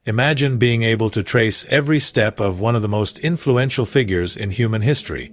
Imagine being able to trace every step of one of the most influential figures in human history,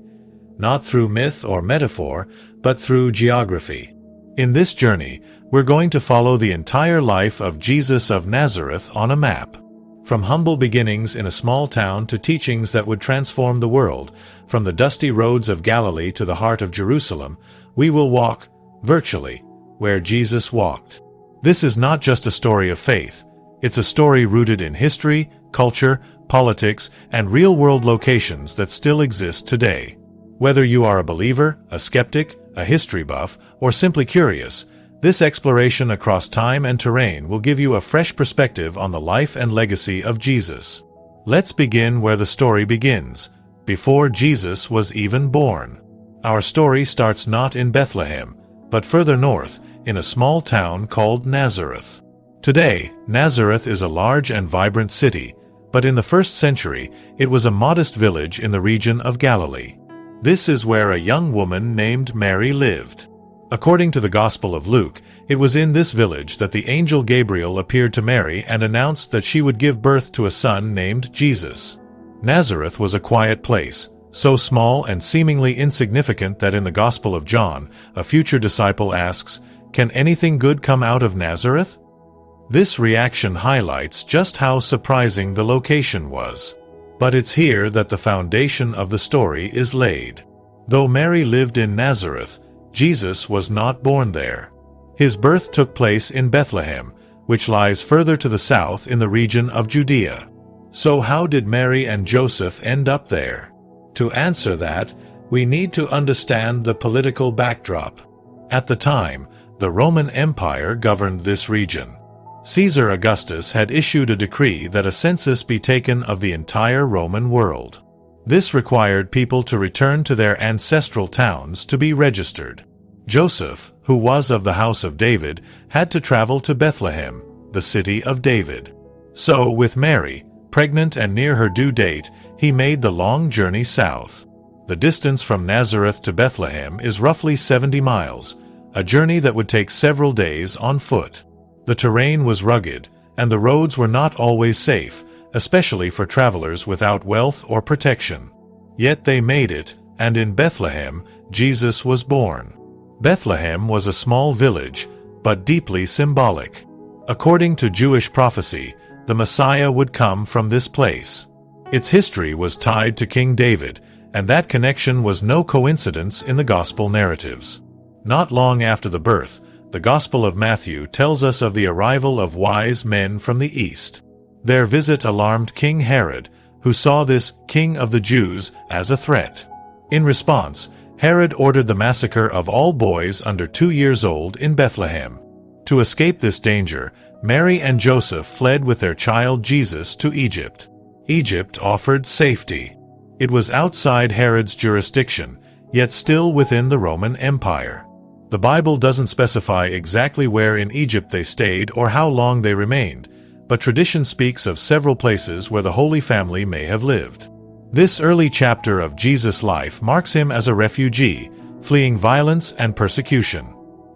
not through myth or metaphor, but through geography. In this journey, we're going to follow the entire life of Jesus of Nazareth on a map. From humble beginnings in a small town to teachings that would transform the world, from the dusty roads of Galilee to the heart of Jerusalem, we will walk, virtually, where Jesus walked. This is not just a story of faith. It's a story rooted in history, culture, politics, and real-world locations that still exist today. Whether you are a believer, a skeptic, a history buff, or simply curious, this exploration across time and terrain will give you a fresh perspective on the life and legacy of Jesus. Let's begin where the story begins, before Jesus was even born. Our story starts not in Bethlehem, but further north, in a small town called Nazareth. Today, Nazareth is a large and vibrant city, but in the first century, it was a modest village in the region of Galilee. This is where a young woman named Mary lived. According to the Gospel of Luke, it was in this village that the angel Gabriel appeared to Mary and announced that she would give birth to a son named Jesus. Nazareth was a quiet place, so small and seemingly insignificant that in the Gospel of John, a future disciple asks, "Can anything good come out of Nazareth?" This reaction highlights just how surprising the location was. But it's here that the foundation of the story is laid. Though Mary lived in Nazareth, Jesus was not born there. His birth took place in Bethlehem, which lies further to the south in the region of Judea. So how did Mary and Joseph end up there? To answer that, we need to understand the political backdrop. At the time, the Roman Empire governed this region. Caesar Augustus had issued a decree that a census be taken of the entire Roman world. This required people to return to their ancestral towns to be registered. Joseph, who was of the house of David, had to travel to Bethlehem, the city of David. So, with Mary, pregnant and near her due date, he made the long journey south. The distance from Nazareth to Bethlehem is roughly 70 miles, a journey that would take several days on foot. The terrain was rugged, and the roads were not always safe, especially for travelers without wealth or protection. Yet they made it, and in Bethlehem, Jesus was born. Bethlehem was a small village, but deeply symbolic. According to Jewish prophecy, the Messiah would come from this place. Its history was tied to King David, and that connection was no coincidence in the Gospel narratives. Not long after the birth, the Gospel of Matthew tells us of the arrival of wise men from the east. Their visit alarmed King Herod, who saw this King of the Jews as a threat. In response, Herod ordered the massacre of all boys under 2 years old in Bethlehem. To escape this danger, Mary and Joseph fled with their child Jesus to Egypt. Egypt offered safety. It was outside Herod's jurisdiction, yet still within the Roman Empire. The Bible doesn't specify exactly where in Egypt they stayed or how long they remained, but tradition speaks of several places where the Holy Family may have lived. This early chapter of Jesus' life marks him as a refugee, fleeing violence and persecution.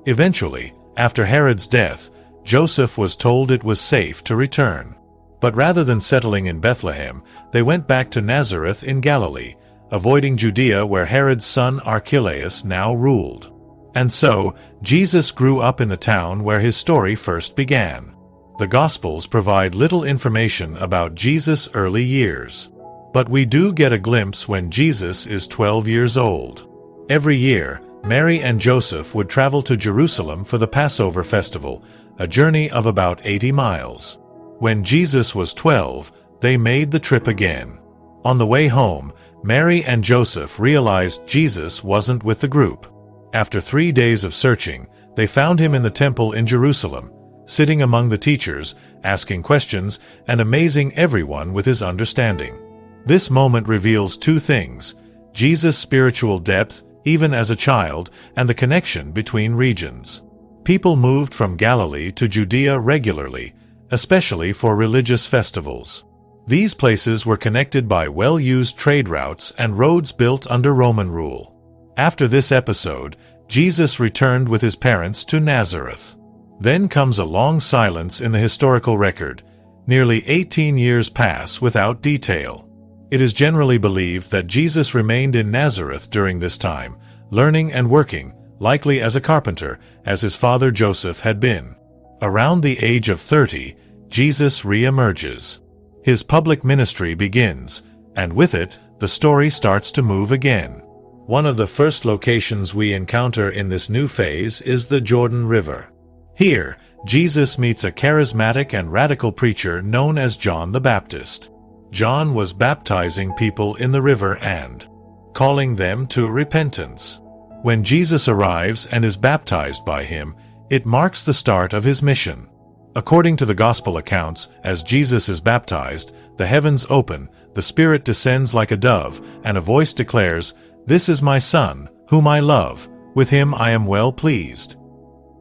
Eventually, after Herod's death, Joseph was told it was safe to return. But rather than settling in Bethlehem, they went back to Nazareth in Galilee, avoiding Judea where Herod's son Archelaus now ruled. And so, Jesus grew up in the town where his story first began. The Gospels provide little information about Jesus' early years. But we do get a glimpse when Jesus is 12 years old. Every year, Mary and Joseph would travel to Jerusalem for the Passover festival, a journey of about 80 miles. When Jesus was 12, they made the trip again. On the way home, Mary and Joseph realized Jesus wasn't with the group. After 3 days of searching, they found him in the temple in Jerusalem, sitting among the teachers, asking questions, and amazing everyone with his understanding. This moment reveals two things: Jesus' spiritual depth, even as a child, and the connection between regions. People moved from Galilee to Judea regularly, especially for religious festivals. These places were connected by well-used trade routes and roads built under Roman rule. After this episode, Jesus returned with his parents to Nazareth. Then comes a long silence in the historical record. Nearly 18 years pass without detail. It is generally believed that Jesus remained in Nazareth during this time, learning and working, likely as a carpenter, as his father Joseph had been. Around the age of 30, Jesus re-emerges. His public ministry begins, and with it, the story starts to move again. One of the first locations we encounter in this new phase is the Jordan River. Here, Jesus meets a charismatic and radical preacher known as John the Baptist. John was baptizing people in the river and calling them to repentance. When Jesus arrives and is baptized by him, it marks the start of his mission. According to the Gospel accounts, as Jesus is baptized, the heavens open, the Spirit descends like a dove, and a voice declares, "This is my Son, whom I love. With him I am well pleased."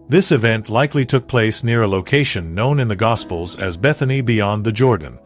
This event likely took place near a location known in the Gospels as Bethany beyond the Jordan,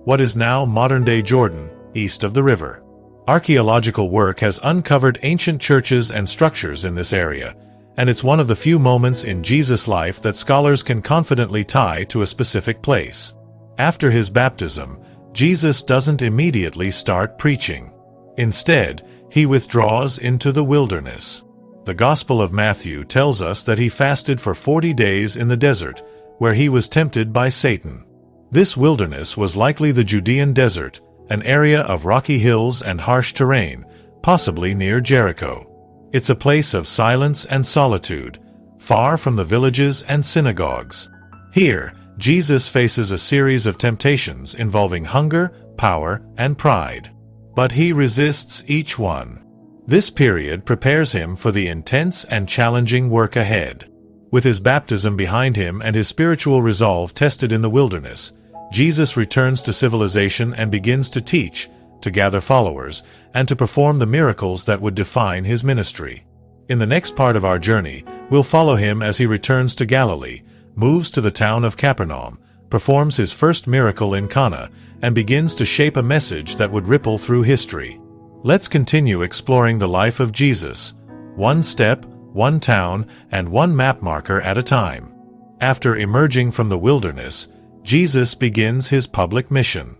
what is now modern-day Jordan, east of the river. Archaeological work has uncovered ancient churches and structures in this area, and it's one of the few moments in Jesus' life that scholars can confidently tie to a specific place. After his baptism, Jesus doesn't immediately start preaching. Instead, he withdraws into the wilderness. The Gospel of Matthew tells us that he fasted for 40 days in the desert, where he was tempted by Satan. This wilderness was likely the Judean desert, an area of rocky hills and harsh terrain, possibly near Jericho. It's a place of silence and solitude, far from the villages and synagogues. Here, Jesus faces a series of temptations involving hunger, power, and pride. But he resists each one. This period prepares him for the intense and challenging work ahead. With his baptism behind him and his spiritual resolve tested in the wilderness, Jesus returns to civilization and begins to teach, to gather followers, and to perform the miracles that would define his ministry. In the next part of our journey, we'll follow him as he returns to Galilee, moves to the town of Capernaum, performs his first miracle in Cana, and begins to shape a message that would ripple through history. Let's continue exploring the life of Jesus, one step, one town, and one map marker at a time. After emerging from the wilderness, Jesus begins his public mission.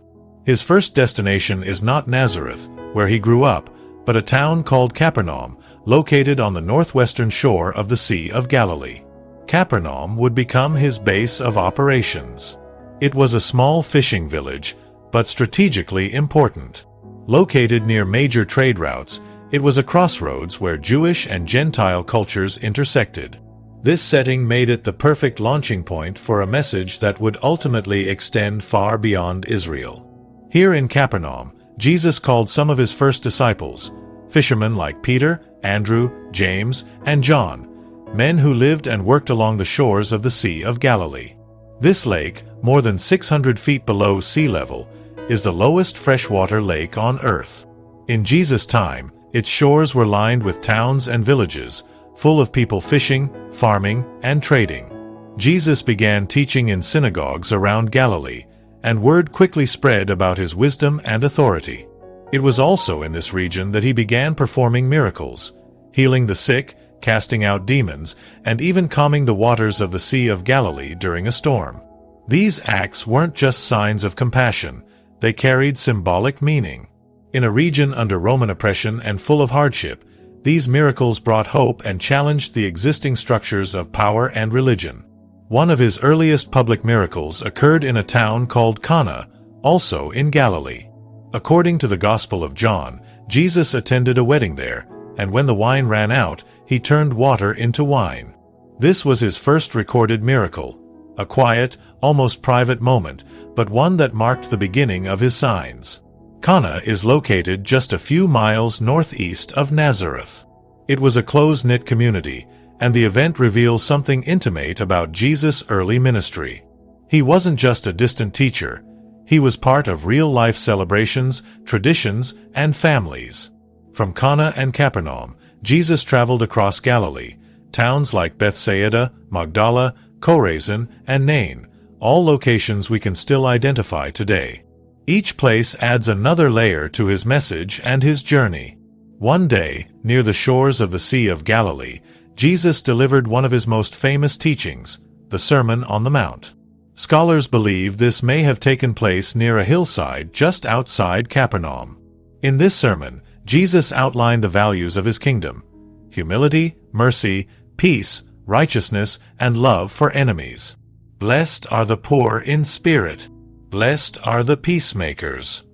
His first destination is not Nazareth, where he grew up, but a town called Capernaum, located on the northwestern shore of the Sea of Galilee. Capernaum would become his base of operations. It was a small fishing village, but strategically important. Located near major trade routes, it was a crossroads where Jewish and Gentile cultures intersected. This setting made it the perfect launching point for a message that would ultimately extend far beyond Israel. Here in Capernaum, Jesus called some of his first disciples, fishermen like Peter, Andrew, James, and John, men who lived and worked along the shores of the Sea of Galilee. This lake, more than 600 feet below sea level, is the lowest freshwater lake on Earth. In Jesus' time, its shores were lined with towns and villages, full of people fishing, farming, and trading. Jesus began teaching in synagogues around Galilee, and word quickly spread about his wisdom and authority. It was also in this region that he began performing miracles, healing the sick, casting out demons, and even calming the waters of the Sea of Galilee during a storm. These acts weren't just signs of compassion, they carried symbolic meaning. In a region under Roman oppression and full of hardship, these miracles brought hope and challenged the existing structures of power and religion. One of his earliest public miracles occurred in a town called Cana, also in Galilee. According to the Gospel of John, Jesus attended a wedding there, and when the wine ran out, he turned water into wine. This was his first recorded miracle, a quiet, almost private moment, but one that marked the beginning of his signs. Cana is located just a few miles northeast of Nazareth. It was a close-knit community, and the event reveals something intimate about Jesus' early ministry. He wasn't just a distant teacher, he was part of real-life celebrations, traditions, and families. From Cana and Capernaum, Jesus traveled across Galilee, towns like Bethsaida, Magdala, Chorazin, and Nain, all locations we can still identify today. Each place adds another layer to his message and his journey. One day, near the shores of the Sea of Galilee, Jesus delivered one of his most famous teachings, the Sermon on the Mount. Scholars believe this may have taken place near a hillside just outside Capernaum. In this sermon, Jesus outlined the values of his kingdom: humility, mercy, peace, righteousness, and love for enemies. Blessed are the poor in spirit. Blessed are the peacemakers.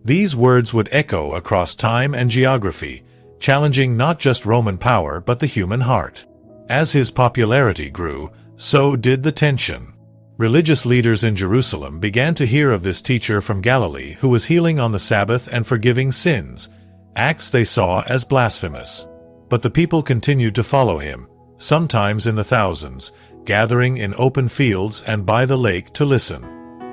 These words would echo across time and geography, challenging not just Roman power but the human heart. As his popularity grew, so did the tension. Religious leaders in Jerusalem began to hear of this teacher from Galilee who was healing on the Sabbath and forgiving sins, acts they saw as blasphemous. But the people continued to follow him, sometimes in the thousands, gathering in open fields and by the lake to listen.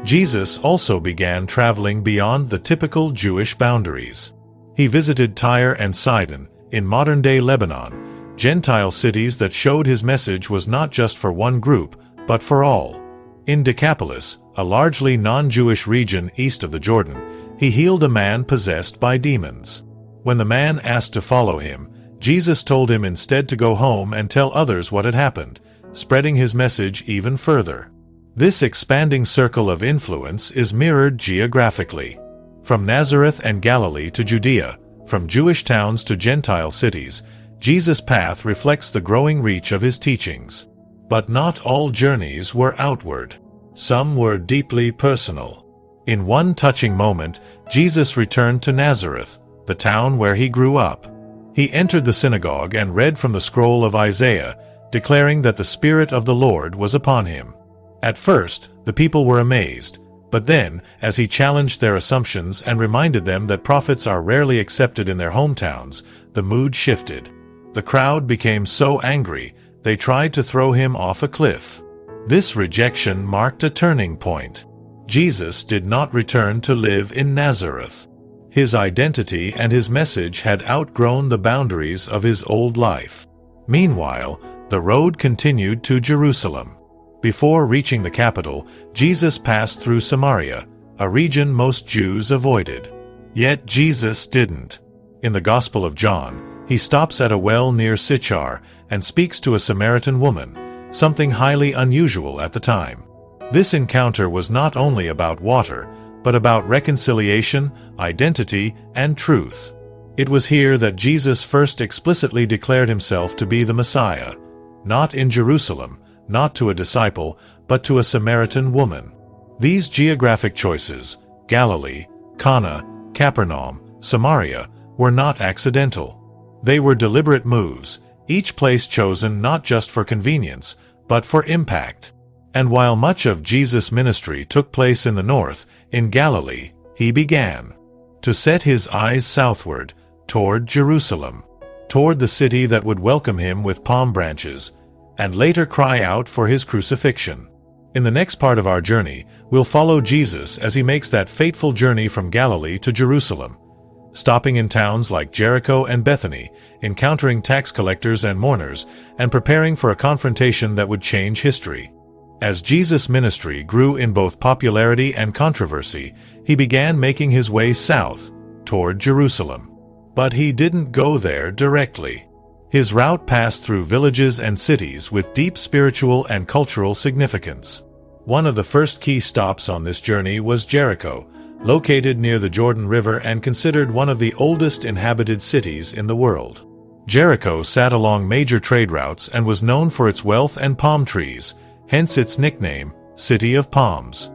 Jesus also began traveling beyond the typical Jewish boundaries. He visited Tyre and Sidon, in modern-day Lebanon, Gentile cities that showed his message was not just for one group, but for all. In Decapolis, a largely non-Jewish region east of the Jordan, he healed a man possessed by demons. When the man asked to follow him, Jesus told him instead to go home and tell others what had happened, spreading his message even further. This expanding circle of influence is mirrored geographically. From Nazareth and Galilee to Judea, from Jewish towns to Gentile cities, Jesus' path reflects the growing reach of his teachings. But not all journeys were outward. Some were deeply personal. In one touching moment, Jesus returned to Nazareth, the town where he grew up. He entered the synagogue and read from the scroll of Isaiah, declaring that the Spirit of the Lord was upon him. At first, the people were amazed, but then, as he challenged their assumptions and reminded them that prophets are rarely accepted in their hometowns, the mood shifted. The crowd became so angry, they tried to throw him off a cliff. This rejection marked a turning point. Jesus did not return to live in Nazareth. His identity and his message had outgrown the boundaries of his old life. Meanwhile, the road continued to Jerusalem. Before reaching the capital, Jesus passed through Samaria, a region most Jews avoided. Yet Jesus didn't. In the Gospel of John, he stops at a well near Sychar and speaks to a Samaritan woman, something highly unusual at the time. This encounter was not only about water, but about reconciliation, identity, and truth. It was here that Jesus first explicitly declared himself to be the Messiah, not in Jerusalem, not to a disciple, but to a Samaritan woman. These geographic choices, Galilee, Cana, Capernaum, Samaria, were not accidental. They were deliberate moves, each place chosen not just for convenience, but for impact. And while much of Jesus' ministry took place in the north, in Galilee, he began to set his eyes southward, toward Jerusalem, toward the city that would welcome him with palm branches, and later cry out for his crucifixion. In the next part of our journey, we'll follow Jesus as he makes that fateful journey from Galilee to Jerusalem, stopping in towns like Jericho and Bethany, encountering tax collectors and mourners, and preparing for a confrontation that would change history. As Jesus' ministry grew in both popularity and controversy, he began making his way south, toward Jerusalem. But he didn't go there directly. His route passed through villages and cities with deep spiritual and cultural significance. One of the first key stops on this journey was Jericho, located near the Jordan River and considered one of the oldest inhabited cities in the world. Jericho sat along major trade routes and was known for its wealth and palm trees, hence its nickname, City of Palms.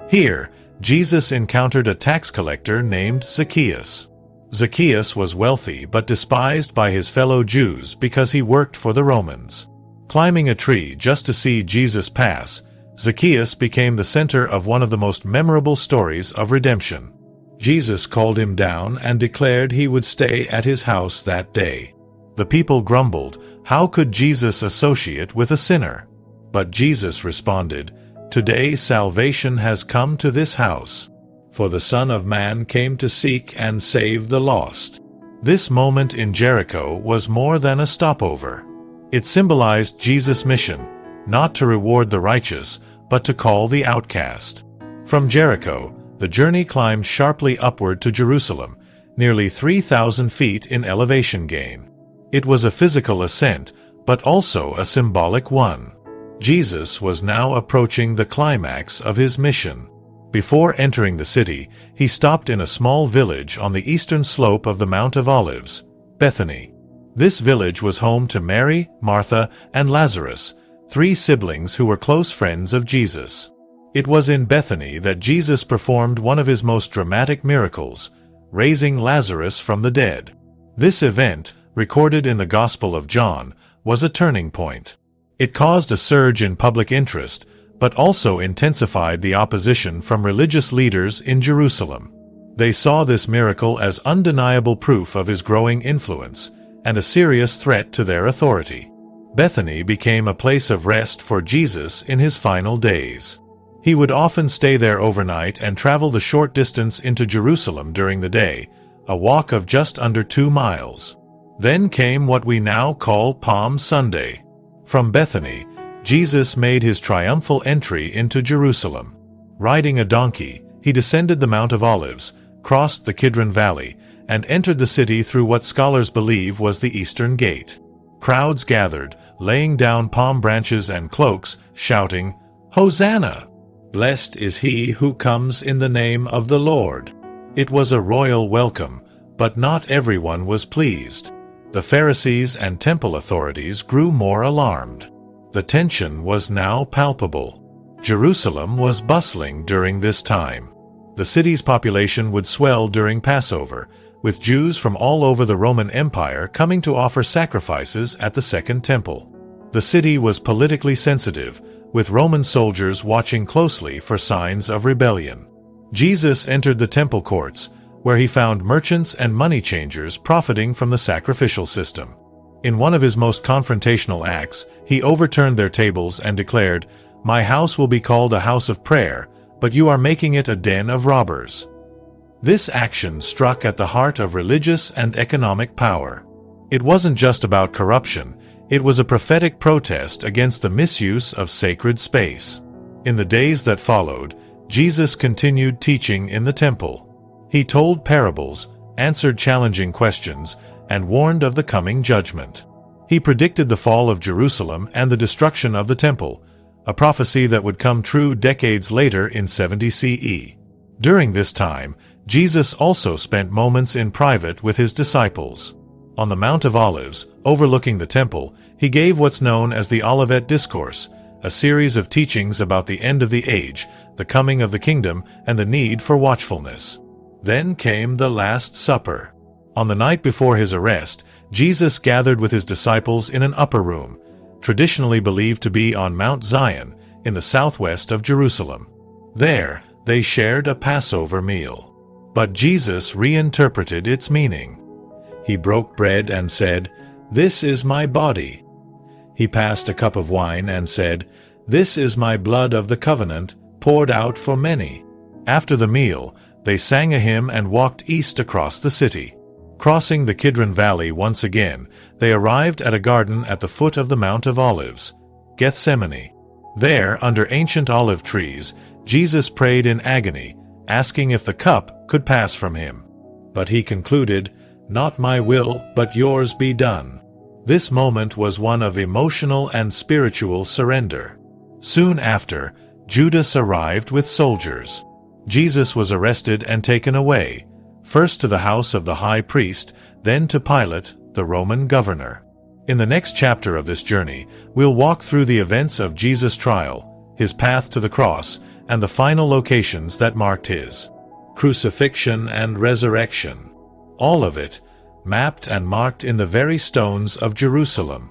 Here, Jesus encountered a tax collector named Zacchaeus. Zacchaeus was wealthy but despised by his fellow Jews because he worked for the Romans. Climbing a tree just to see Jesus pass, Zacchaeus became the center of one of the most memorable stories of redemption. Jesus called him down and declared he would stay at his house that day. The people grumbled, "How could Jesus associate with a sinner?" But Jesus responded, "Today salvation has come to this house. For the Son of Man came to seek and save the lost." This moment in Jericho was more than a stopover. It symbolized Jesus' mission, not to reward the righteous, but to call the outcast. From Jericho, the journey climbed sharply upward to Jerusalem, nearly 3,000 feet in elevation gain. It was a physical ascent, but also a symbolic one. Jesus was now approaching the climax of his mission. Before entering the city, he stopped in a small village on the eastern slope of the Mount of Olives, Bethany. This village was home to Mary, Martha, and Lazarus, three siblings who were close friends of Jesus. It was in Bethany that Jesus performed one of his most dramatic miracles, raising Lazarus from the dead. This event, recorded in the Gospel of John, was a turning point. It caused a surge in public interest, but also intensified the opposition from religious leaders in Jerusalem. They saw this miracle as undeniable proof of his growing influence, and a serious threat to their authority. Bethany became a place of rest for Jesus in his final days. He would often stay there overnight and travel the short distance into Jerusalem during the day, a walk of just under 2 miles. Then came what we now call Palm Sunday. From Bethany, Jesus made his triumphal entry into Jerusalem. Riding a donkey, he descended the Mount of Olives, crossed the Kidron Valley, and entered the city through what scholars believe was the Eastern Gate. Crowds gathered, laying down palm branches and cloaks, shouting, "Hosanna! Blessed is he who comes in the name of the Lord." It was a royal welcome, but not everyone was pleased. The Pharisees and temple authorities grew more alarmed. The tension was now palpable. Jerusalem was bustling during this time. The city's population would swell during Passover, with Jews from all over the Roman Empire coming to offer sacrifices at the Second Temple. The city was politically sensitive, with Roman soldiers watching closely for signs of rebellion. Jesus entered the temple courts, where he found merchants and money changers profiting from the sacrificial system. In one of his most confrontational acts, he overturned their tables and declared, "My house will be called a house of prayer, but you are making it a den of robbers." This action struck at the heart of religious and economic power. It wasn't just about corruption, it was a prophetic protest against the misuse of sacred space. In the days that followed, Jesus continued teaching in the temple. He told parables, answered challenging questions, and warned of the coming judgment. He predicted the fall of Jerusalem and the destruction of the temple, a prophecy that would come true decades later in 70 CE. During this time, Jesus also spent moments in private with his disciples. On the Mount of Olives, overlooking the temple, he gave what's known as the Olivet Discourse, a series of teachings about the end of the age, the coming of the kingdom, and the need for watchfulness. Then came the Last Supper. On the night before his arrest, Jesus gathered with his disciples in an upper room, traditionally believed to be on Mount Zion, in the southwest of Jerusalem. There, they shared a Passover meal. But Jesus reinterpreted its meaning. He broke bread and said, "This is my body." He passed a cup of wine and said, "This is my blood of the covenant, poured out for many." After the meal, they sang a hymn and walked east across the city. Crossing the Kidron Valley once again, they arrived at a garden at the foot of the Mount of Olives, Gethsemane. There, under ancient olive trees, Jesus prayed in agony, asking if the cup could pass from him. But he concluded, "Not my will, but yours be done." This moment was one of emotional and spiritual surrender. Soon after, Judas arrived with soldiers. Jesus was arrested and taken away, first to the house of the high priest, then to Pilate, the Roman governor. In the next chapter of this journey, we'll walk through the events of Jesus' trial, his path to the cross, and the final locations that marked his crucifixion and resurrection. All of it, mapped and marked in the very stones of Jerusalem.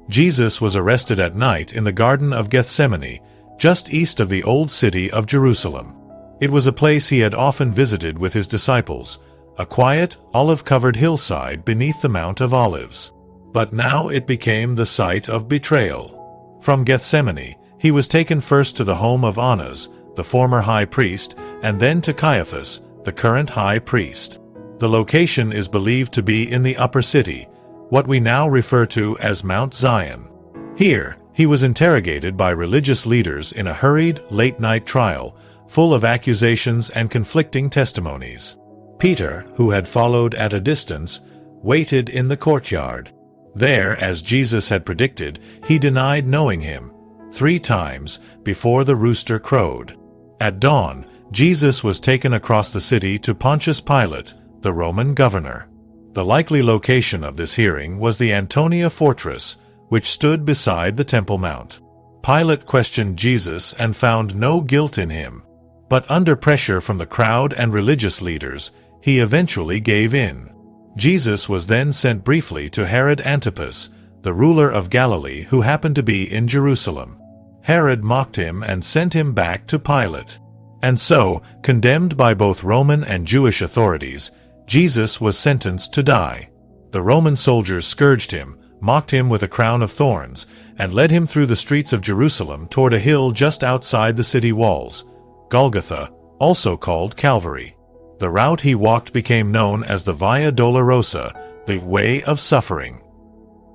Jesus was arrested at night in the Garden of Gethsemane, just east of the old city of Jerusalem. It was a place he had often visited with his disciples, a quiet, olive-covered hillside beneath the Mount of Olives. But now it became the site of betrayal. From Gethsemane, he was taken first to the home of Annas, the former high priest, and then to Caiaphas, the current high priest. The location is believed to be in the upper city, what we now refer to as Mount Zion. Here, he was interrogated by religious leaders in a hurried, late-night trial, full of accusations and conflicting testimonies. Peter, who had followed at a distance, waited in the courtyard. There, as Jesus had predicted, he denied knowing him, 3 times, before the rooster crowed. At dawn, Jesus was taken across the city to Pontius Pilate, the Roman governor. The likely location of this hearing was the Antonia fortress, which stood beside the Temple Mount. Pilate questioned Jesus and found no guilt in him. But under pressure from the crowd and religious leaders, he eventually gave in. Jesus was then sent briefly to Herod Antipas, the ruler of Galilee, who happened to be in Jerusalem. Herod mocked him and sent him back to Pilate. And so, condemned by both Roman and Jewish authorities, Jesus was sentenced to die. The Roman soldiers scourged him, mocked him with a crown of thorns, and led him through the streets of Jerusalem toward a hill just outside the city walls, Golgotha, also called Calvary. The route he walked became known as the Via Dolorosa, the Way of Suffering.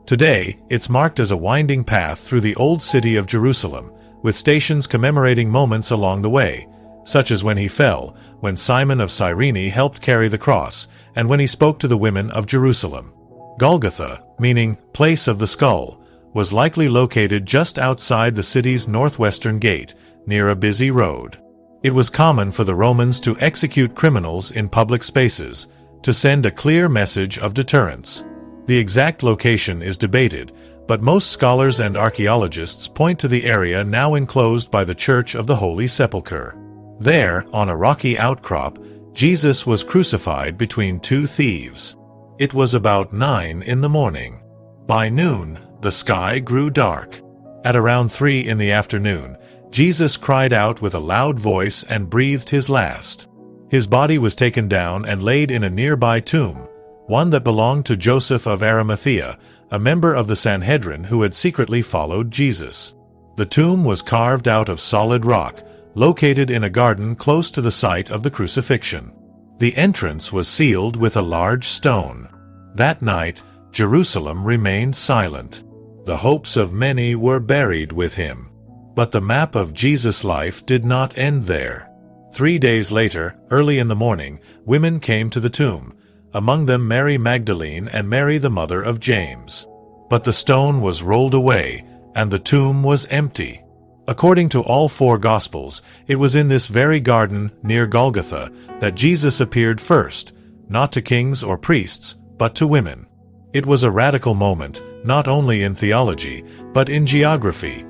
Today, it's marked as a winding path through the old city of Jerusalem, with stations commemorating moments along the way, such as when he fell, when Simon of Cyrene helped carry the cross, and when he spoke to the women of Jerusalem. Golgotha, meaning place of the skull, was likely located just outside the city's northwestern gate, near a busy road. It was common for the Romans to execute criminals in public spaces, to send a clear message of deterrence. The exact location is debated, but most scholars and archaeologists point to the area now enclosed by the Church of the Holy Sepulchre. There, on a rocky outcrop, Jesus was crucified between 2 thieves. It was about 9 in the morning. By noon, the sky grew dark. At around 3 in the afternoon, Jesus cried out with a loud voice and breathed his last. His body was taken down and laid in a nearby tomb, one that belonged to Joseph of Arimathea, a member of the Sanhedrin who had secretly followed Jesus. The tomb was carved out of solid rock, located in a garden close to the site of the crucifixion. The entrance was sealed with a large stone. That night, Jerusalem remained silent. The hopes of many were buried with him. But the map of Jesus' life did not end there. 3 days later, early in the morning, women came to the tomb, among them Mary Magdalene and Mary the mother of James. But the stone was rolled away, and the tomb was empty. According to all 4 Gospels, it was in this very garden near Golgotha that Jesus appeared first, not to kings or priests, but to women. It was a radical moment, not only in theology, but in geography.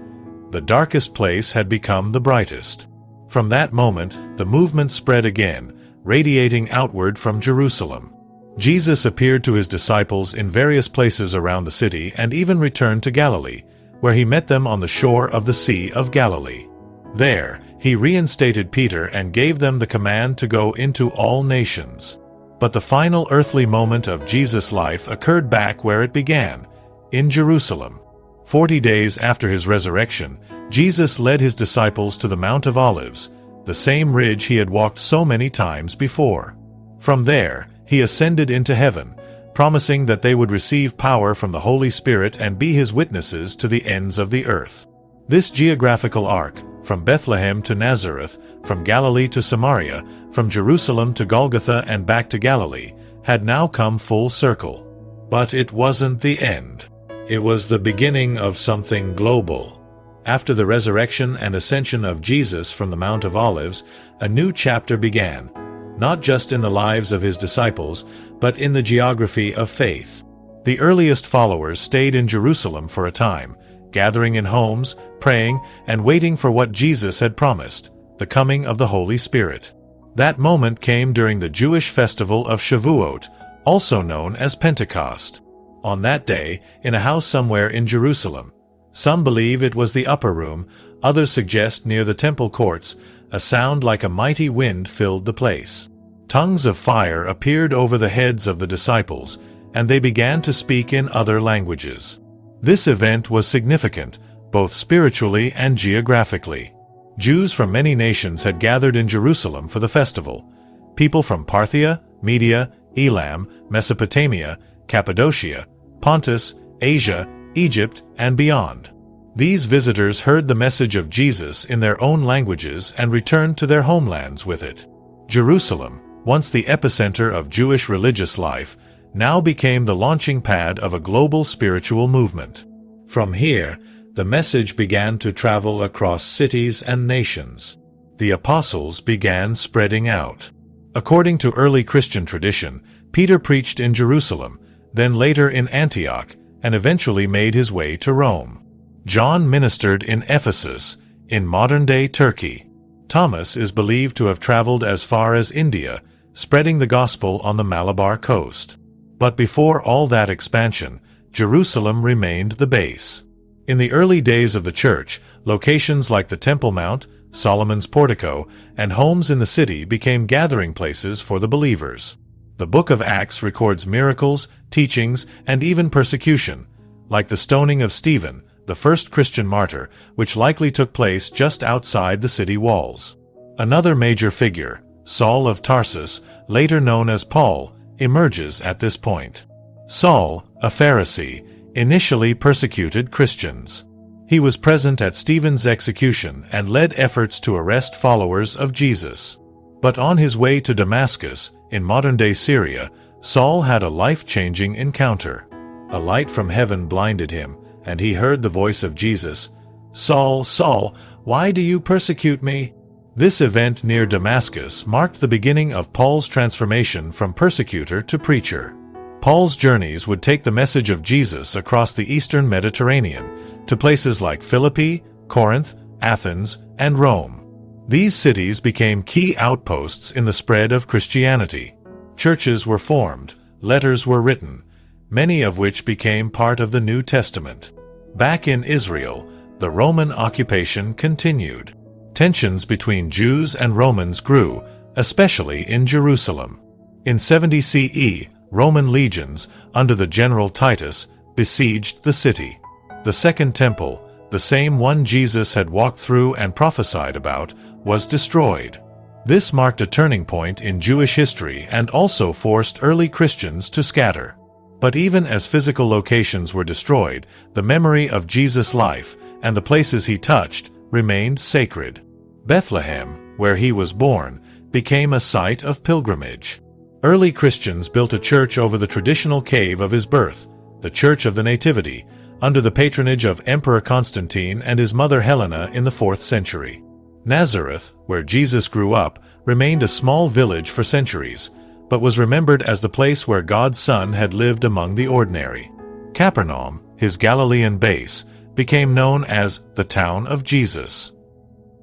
The darkest place had become the brightest. From that moment, the movement spread again, radiating outward from Jerusalem. Jesus appeared to his disciples in various places around the city and even returned to Galilee, where he met them on the shore of the Sea of Galilee. There, he reinstated Peter and gave them the command to go into all nations. But the final earthly moment of Jesus' life occurred back where it began, in Jerusalem. 40 days after his resurrection, Jesus led his disciples to the Mount of Olives, the same ridge he had walked so many times before. From there, he ascended into heaven, promising that they would receive power from the Holy Spirit and be his witnesses to the ends of the earth. This geographical arc, from Bethlehem to Nazareth, from Galilee to Samaria, from Jerusalem to Golgotha and back to Galilee, had now come full circle. But it wasn't the end. It was the beginning of something global. After the resurrection and ascension of Jesus from the Mount of Olives, a new chapter began, not just in the lives of his disciples, but in the geography of faith. The earliest followers stayed in Jerusalem for a time, gathering in homes, praying, and waiting for what Jesus had promised, the coming of the Holy Spirit. That moment came during the Jewish festival of Shavuot, also known as Pentecost. On that day, in a house somewhere in Jerusalem, some believe it was the upper room, others suggest near the temple courts, a sound like a mighty wind filled the place. Tongues of fire appeared over the heads of the disciples, and they began to speak in other languages. This event was significant, both spiritually and geographically. Jews from many nations had gathered in Jerusalem for the festival. People from Parthia, Media, Elam, Mesopotamia, Cappadocia, Pontus, Asia, Egypt, and beyond. These visitors heard the message of Jesus in their own languages and returned to their homelands with it. Jerusalem, once the epicenter of Jewish religious life, now became the launching pad of a global spiritual movement. From here, the message began to travel across cities and nations. The apostles began spreading out. According to early Christian tradition, Peter preached in Jerusalem, then later in Antioch, and eventually made his way to Rome. John ministered in Ephesus, in modern-day Turkey. Thomas is believed to have traveled as far as India, spreading the gospel on the Malabar coast. But before all that expansion, Jerusalem remained the base. In the early days of the church, locations like the Temple Mount, Solomon's Portico, and homes in the city became gathering places for the believers. The book of Acts records miracles, teachings, and even persecution, like the stoning of Stephen, the first Christian martyr, which likely took place just outside the city walls. Another major figure, Saul of Tarsus, later known as Paul, emerges at this point. Saul, a Pharisee, initially persecuted Christians. He was present at Stephen's execution and led efforts to arrest followers of Jesus. But on his way to Damascus, in modern-day Syria, Saul had a life-changing encounter. A light from heaven blinded him, and he heard the voice of Jesus, "Saul, Saul, why do you persecute me?" This event near Damascus marked the beginning of Paul's transformation from persecutor to preacher. Paul's journeys would take the message of Jesus across the eastern Mediterranean, to places like Philippi, Corinth, Athens, and Rome. These cities became key outposts in the spread of Christianity. Churches were formed, letters were written, many of which became part of the New Testament. Back in Israel, the Roman occupation continued. Tensions between Jews and Romans grew, especially in Jerusalem. In 70 CE, Roman legions, under the general Titus, besieged the city. The Second Temple, the same one Jesus had walked through and prophesied about, was destroyed. This marked a turning point in Jewish history and also forced early Christians to scatter. But even as physical locations were destroyed, the memory of Jesus' life and the places he touched remained sacred. Bethlehem, where he was born, became a site of pilgrimage. Early Christians built a church over the traditional cave of his birth, the Church of the Nativity, under the patronage of Emperor Constantine and his mother Helena in the 4th century. Nazareth, where Jesus grew up, remained a small village for centuries, but was remembered as the place where God's Son had lived among the ordinary. Capernaum, his Galilean base, became known as the town of Jesus.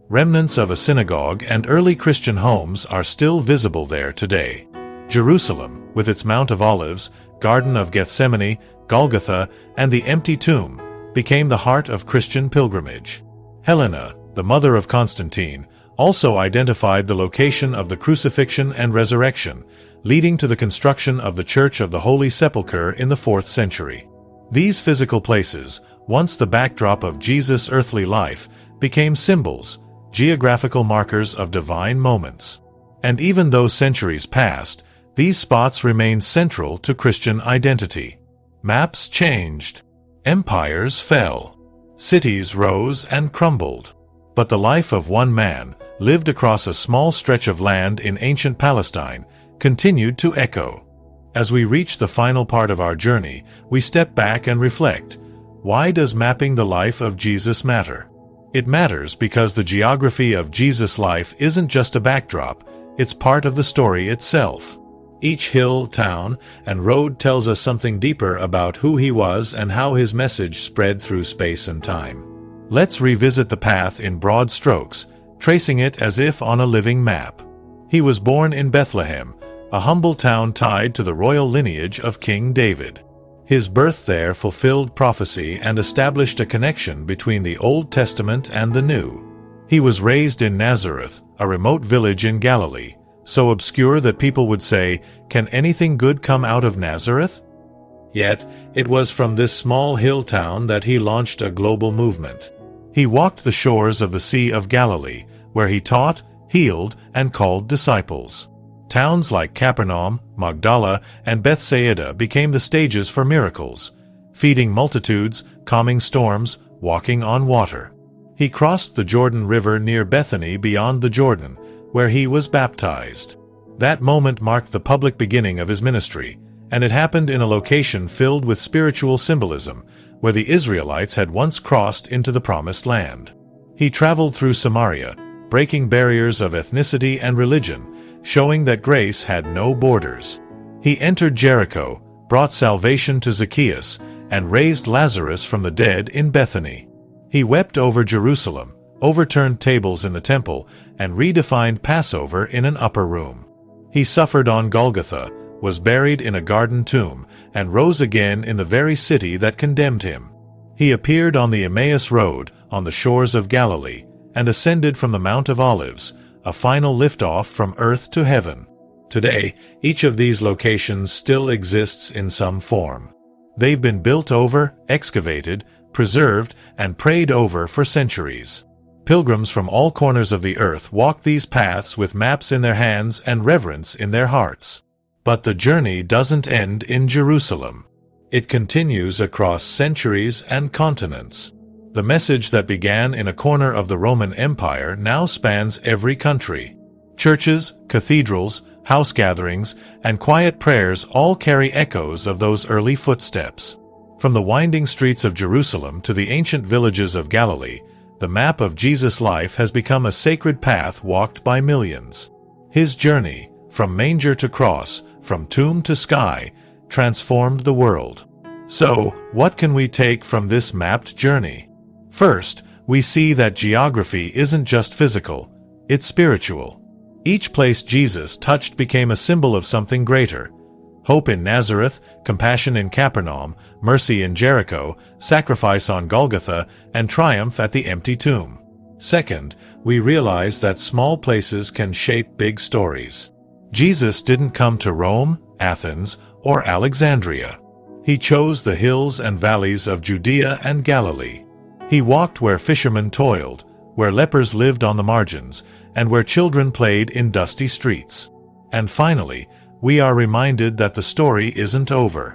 Remnants of a synagogue and early Christian homes are still visible there today. Jerusalem, with its Mount of Olives, Garden of Gethsemane, Golgotha, and the empty tomb, became the heart of Christian pilgrimage. Helena, the mother of Constantine, also identified the location of the crucifixion and resurrection, leading to the construction of the Church of the Holy Sepulchre in the 4th century. These physical places, once the backdrop of Jesus' earthly life, became symbols, geographical markers of divine moments. And even though centuries passed, these spots remained central to Christian identity. Maps changed. Empires fell. Cities rose and crumbled. But the life of one man, lived across a small stretch of land in ancient Palestine, continued to echo. As we reach the final part of our journey, we step back and reflect. Why does mapping the life of Jesus matter? It matters because the geography of Jesus' life isn't just a backdrop, it's part of the story itself. Each hill, town, and road tells us something deeper about who he was and how his message spread through space and time. Let's revisit the path in broad strokes, tracing it as if on a living map. He was born in Bethlehem, a humble town tied to the royal lineage of King David. His birth there fulfilled prophecy and established a connection between the Old Testament and the New. He was raised in Nazareth, a remote village in Galilee, so obscure that people would say, "Can anything good come out of Nazareth?" Yet, it was from this small hill town that he launched a global movement. He walked the shores of the Sea of Galilee, where he taught, healed, and called disciples. Towns like Capernaum, Magdala, and Bethsaida became the stages for miracles, feeding multitudes, calming storms, walking on water. He crossed the Jordan River near Bethany beyond the Jordan, where he was baptized. That moment marked the public beginning of his ministry, and it happened in a location filled with spiritual symbolism, where the Israelites had once crossed into the Promised Land. He traveled through Samaria, breaking barriers of ethnicity and religion, showing that grace had no borders. He entered Jericho, brought salvation to Zacchaeus, and raised Lazarus from the dead in Bethany. He wept over Jerusalem, overturned tables in the temple, and redefined Passover in an upper room. He suffered on Golgotha, was buried in a garden tomb, and rose again in the very city that condemned him. He appeared on the Emmaus Road, on the shores of Galilee, and ascended from the Mount of Olives, a final liftoff from earth to heaven. Today, each of these locations still exists in some form. They've been built over, excavated, preserved, and prayed over for centuries. Pilgrims from all corners of the earth walk these paths with maps in their hands and reverence in their hearts. But the journey doesn't end in Jerusalem. It continues across centuries and continents. The message that began in a corner of the Roman Empire now spans every country. Churches, cathedrals, house gatherings, and quiet prayers all carry echoes of those early footsteps. From the winding streets of Jerusalem to the ancient villages of Galilee, the map of Jesus' life has become a sacred path walked by millions. His journey, from manger to cross, from tomb to sky, transformed the world. So, what can we take from this mapped journey? First, we see that geography isn't just physical, it's spiritual. Each place Jesus touched became a symbol of something greater. Hope in Nazareth, compassion in Capernaum, mercy in Jericho, sacrifice on Golgotha, and triumph at the empty tomb. Second, we realize that small places can shape big stories. Jesus didn't come to Rome, Athens, or Alexandria. He chose the hills and valleys of Judea and Galilee. He walked where fishermen toiled, where lepers lived on the margins, and where children played in dusty streets. And finally, we are reminded that the story isn't over.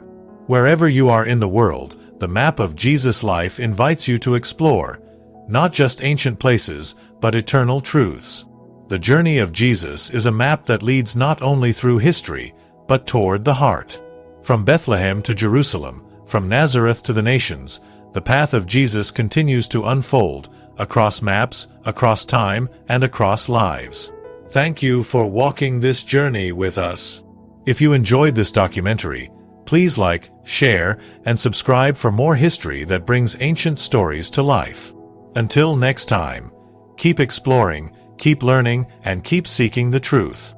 Wherever you are in the world, the map of Jesus' life invites you to explore, not just ancient places, but eternal truths. The journey of Jesus is a map that leads not only through history, but toward the heart. From Bethlehem to Jerusalem, from Nazareth to the nations, the path of Jesus continues to unfold, across maps, across time, and across lives. Thank you for walking this journey with us. If you enjoyed this documentary, please like, share, and subscribe for more history that brings ancient stories to life. Until next time, keep exploring, keep learning, and keep seeking the truth.